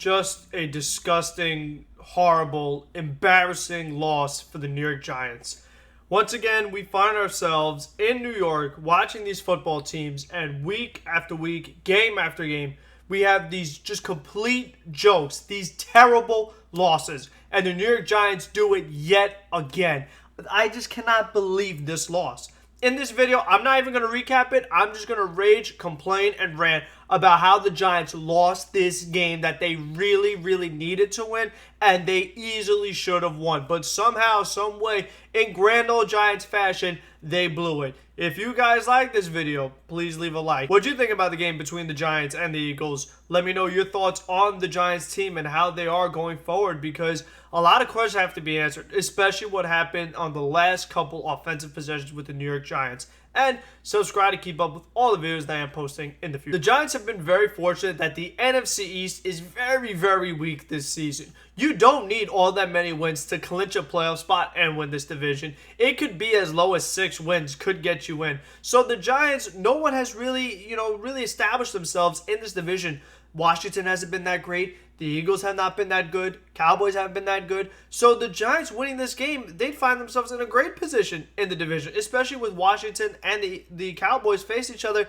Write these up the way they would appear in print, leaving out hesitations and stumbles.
Just a disgusting, horrible, embarrassing loss for the New York Giants. Once again, we find ourselves in New York watching these football teams, and week after week, game after game, we have these just complete jokes, these terrible losses, and the New York Giants do it yet again. I just cannot believe this loss. In this video, I'm not even going to recap it. I'm just going to rage, complain, and rant about how the Giants lost this game that they really, really needed to win, and they easily should have won. But somehow, some way, in grand old Giants fashion, they blew it. If you guys like this video, please leave a like. What do you think about the game between the Giants and the Eagles? Let me know your thoughts on the Giants team and how they are going forward, because a lot of questions have to be answered, especially what happened on the last couple offensive possessions with the New York Giants. And subscribe to keep up with all the videos that I am posting in the future. The Giants have been very fortunate that the NFC East is very, very weak this season. You don't need all that many wins to clinch a playoff spot and win this division. It could be as low as 6 wins could get you in. So the Giants, no one has really, really established themselves in this division. Washington hasn't been that great. The Eagles have not been that good. Cowboys haven't been that good. So the Giants winning this game, they'd find themselves in a great position in the division, especially with Washington and the Cowboys face each other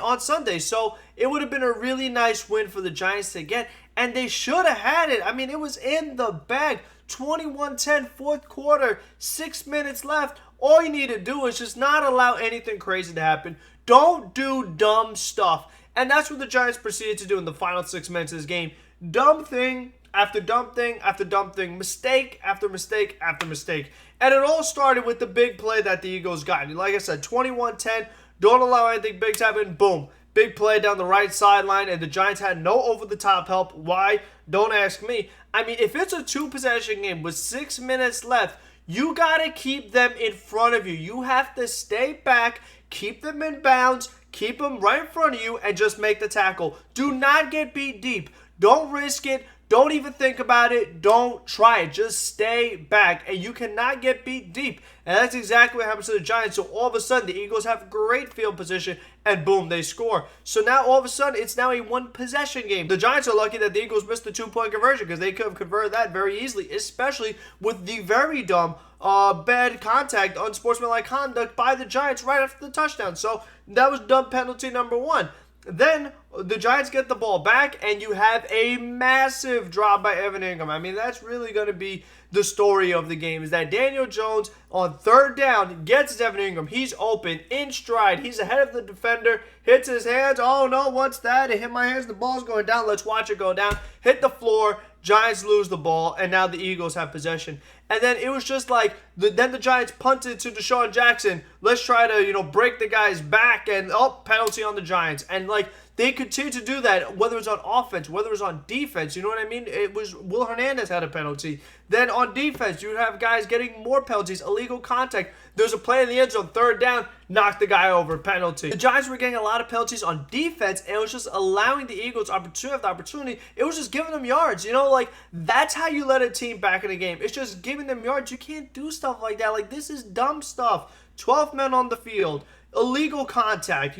on Sunday. So it would have been a really nice win for the Giants to get, and they should have had it. I mean, it was in the bag. 21-10, fourth quarter, 6 minutes left. All you need to do is just not allow anything crazy to happen. Don't do dumb stuff. And that's what the Giants proceeded to do in the final 6 minutes of this game. Dumb thing after dumb thing after dumb thing. Mistake after mistake after mistake. And it all started with the big play that the Eagles got. Like I said, 21-10. Don't allow anything big to happen. Boom. Big play down the right sideline, and the Giants had no over-the-top help. Why? Don't ask me. I mean, if it's a 2-possession game with 6 minutes left, you got to keep them in front of you. You have to stay back, keep them in bounds, keep them right in front of you, and just make the tackle. Do not get beat deep. Don't risk it. Don't even think about it. Don't try it. Just stay back. And you cannot get beat deep. And that's exactly what happens to the Giants. So all of a sudden, the Eagles have great field position, and boom, they score. So now all of a sudden, it's now a 1-possession game. The Giants are lucky that the Eagles missed the 2-point conversion, because they could have converted that very easily, especially with the very dumb bad contact, unsportsmanlike conduct by the Giants right after the touchdown. So that was dumb penalty number 1. Then the Giants get the ball back, and you have a massive drop by Evan Engram. I mean, that's really going to be the story of the game, is that Daniel Jones on 3rd down gets Evan Engram. He's open, in stride. He's ahead of the defender, hits his hands. Oh, no, what's that? It hit my hands. The ball's going down. Let's watch it go down. Hit the floor. Giants lose the ball, and now the Eagles have possession. And then it was just like, then the Giants punted to Deshaun Jackson. Let's try to, break the guy's back, and penalty on the Giants. And they continue to do that, whether it's on offense, whether it's on defense. You know what I mean? It was Will Hernandez had a penalty. Then on defense, you have guys getting more penalties, illegal contact. There's a play in the end zone, 3rd down, knock the guy over, penalty. The Giants were getting a lot of penalties on defense, and it was just allowing the Eagles opportunity. It was just giving them yards. That's how you let a team back in the game. It's just giving them yards. You can't do stuff like that. This is dumb stuff. 12 men on the field. Illegal contact,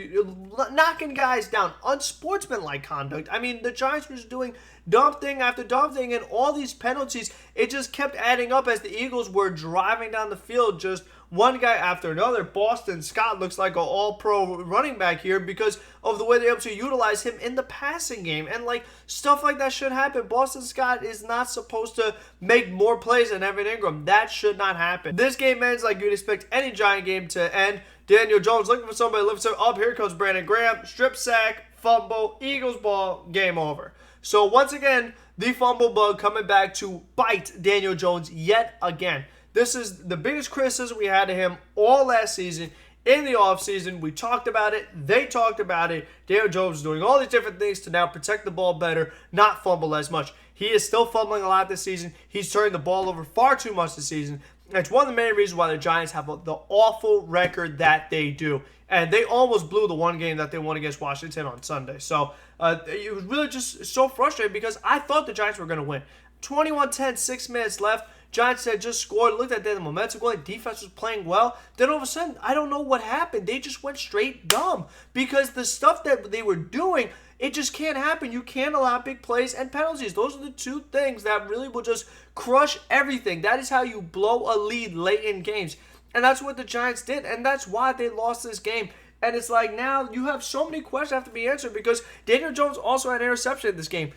knocking guys down, unsportsmanlike conduct. I mean, the Giants were just doing dumb thing after dumb thing, and all these penalties, it just kept adding up as the Eagles were driving down the field, just one guy after another. Boston Scott looks like an all-pro running back here because of the way they're able to utilize him in the passing game. And, stuff like that should happen. Boston Scott is not supposed to make more plays than Evan Engram. That should not happen. This game ends like you'd expect any Giant game to end. Daniel Jones looking for somebody, lifts him up. Here comes Brandon Graham. Strip sack, fumble, Eagles ball, game over. So once again, the fumble bug coming back to bite Daniel Jones yet again. This is the biggest criticism we had of him all last season. In the offseason, we talked about it. They talked about it. Daniel Jones is doing all these different things to now protect the ball better, not fumble as much. He is still fumbling a lot this season. He's turning the ball over far too much this season. It's one of the main reasons why the Giants have the awful record that they do. And they almost blew the one game that they won against Washington on Sunday. So it was really just so frustrating because I thought the Giants were going to win. 21-10, 6 minutes left. Giants had just scored, looked at the momentum going, defense was playing well. Then all of a sudden, I don't know what happened. They just went straight dumb because the stuff that they were doing, It just can't happen. You can't allow big plays and penalties. Those are the two things that really will just crush everything. That is how you blow a lead late in games. And that's what the Giants did, and that's why they lost this game. And it's like now you have so many questions that have to be answered because Daniel Jones also had an interception in this game.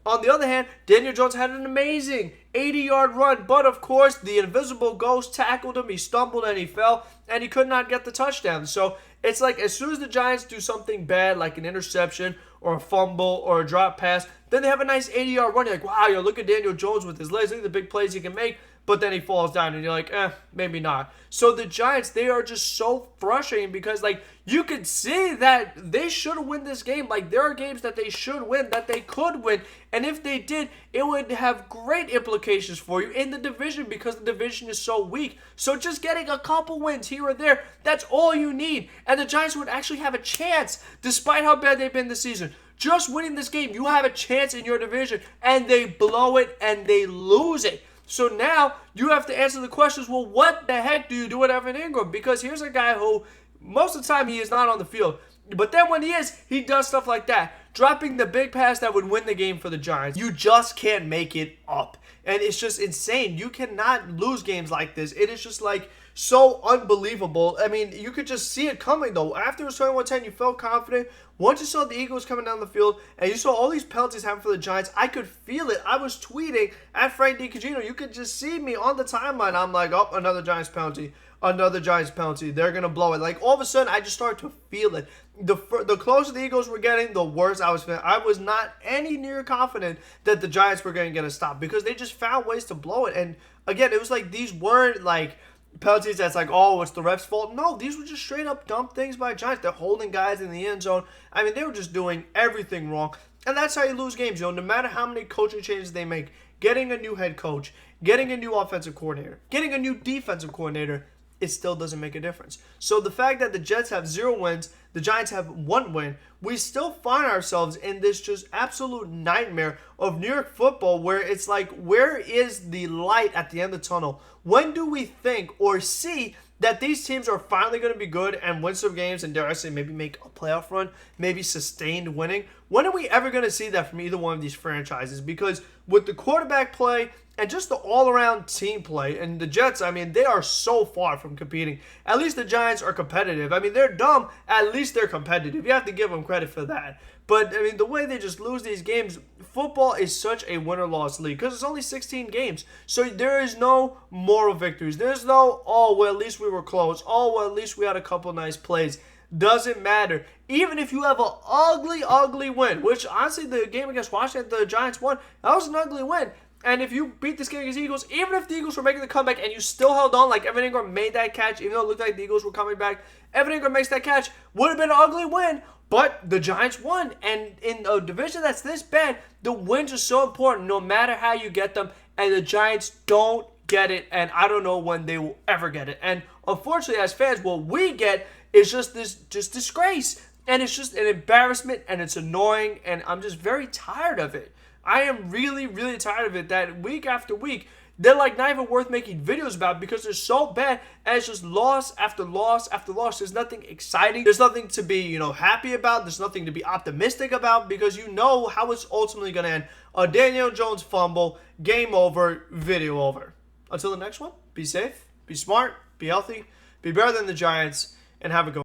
On the other hand, Daniel Jones had an amazing 80-yard run, but of course, the invisible ghost tackled him. He stumbled and he fell, and he could not get the touchdown. So it's like as soon as the Giants do something bad, like an interception or a fumble or a drop pass, then they have a nice 80-yard run. You're like, wow, look at Daniel Jones with his legs. Look at the big plays he can make. But then he falls down, and you're like, maybe not. So the Giants, they are just so frustrating because, like, you could see that they should win this game. Like, there are games that they should win, that they could win. And if they did, it would have great implications for you in the division because the division is so weak. So just getting a couple wins here or there, that's all you need. And the Giants would actually have a chance, despite how bad they've been this season. Just winning this game, you have a chance in your division, and they blow it and they lose it. So now you have to answer the questions, well, what the heck do you do with Evan Ingram? Because here's a guy who most of the time he is not on the field. But then when he is, he does stuff like that. Dropping the big pass that would win the game for the Giants. You just can't make it up. And it's just insane. You cannot lose games like this. It is just like so unbelievable. I mean, you could just see it coming though. After it was 21-10, you felt confident. Once you saw the Eagles coming down the field and you saw all these penalties happen for the Giants, I could feel it. I was tweeting at Frank DiCugino. You could just see me on the timeline. I'm like, oh, another Giants penalty. Another Giants penalty. They're going to blow it. Like, all of a sudden, I just started to feel it. The closer the Eagles were getting, the worse I was feeling. I was not any near confident that the Giants were going to get a stop because they just found ways to blow it. And, again, it was like these weren't, like, penalties that's like, oh, it's the ref's fault. No, these were just straight up dumb things by Giants. They're holding guys in the end zone. I mean, they were just doing everything wrong. And that's how you lose games, no matter how many coaching changes they make. Getting a new head coach, getting a new offensive coordinator, getting a new defensive coordinator, it still doesn't make a difference. So the fact that the Jets have 0 wins, the Giants have 1 win, we still find ourselves in this just absolute nightmare of New York football where it's like, where is the light at the end of the tunnel? When do we think or see that these teams are finally going to be good and win some games and, dare I say, maybe make a playoff run, maybe sustained winning? When are we ever going to see that from either one of these franchises? Because with the quarterback play and just the all-around team play, and the Jets, I mean, they are so far from competing. At least the Giants are competitive. I mean, they're dumb. At least they're competitive. You have to give them credit for that. But, I mean, the way they just lose these games, football is such a win-or-loss league because it's only 16 games. So there is no moral victories. There's no, oh, well, at least we were close. Oh, well, at least we had a couple nice plays. Doesn't matter. Even if you have an ugly, ugly win, which, honestly, the game against Washington, the Giants won, that was an ugly win. And if you beat this game against the Eagles, even if the Eagles were making the comeback and you still held on, like Evan Ingram made that catch, even though it looked like the Eagles were coming back, Evan Ingram makes that catch, would have been an ugly win, but the Giants won. And in a division that's this bad, the wins are so important no matter how you get them, and the Giants don't get it, and I don't know when they will ever get it. And unfortunately, as fans, what we get is just this disgrace, and it's just an embarrassment, and it's annoying, and I'm just very tired of it. I am really, really tired of it that week after week, they're like not even worth making videos about because they're so bad and it's just loss after loss after loss. There's nothing exciting. There's nothing to be, happy about. There's nothing to be optimistic about because you know how it's ultimately going to end. A Daniel Jones fumble, game over, video over. Until the next one, be safe, be smart, be healthy, be better than the Giants, and have a good one.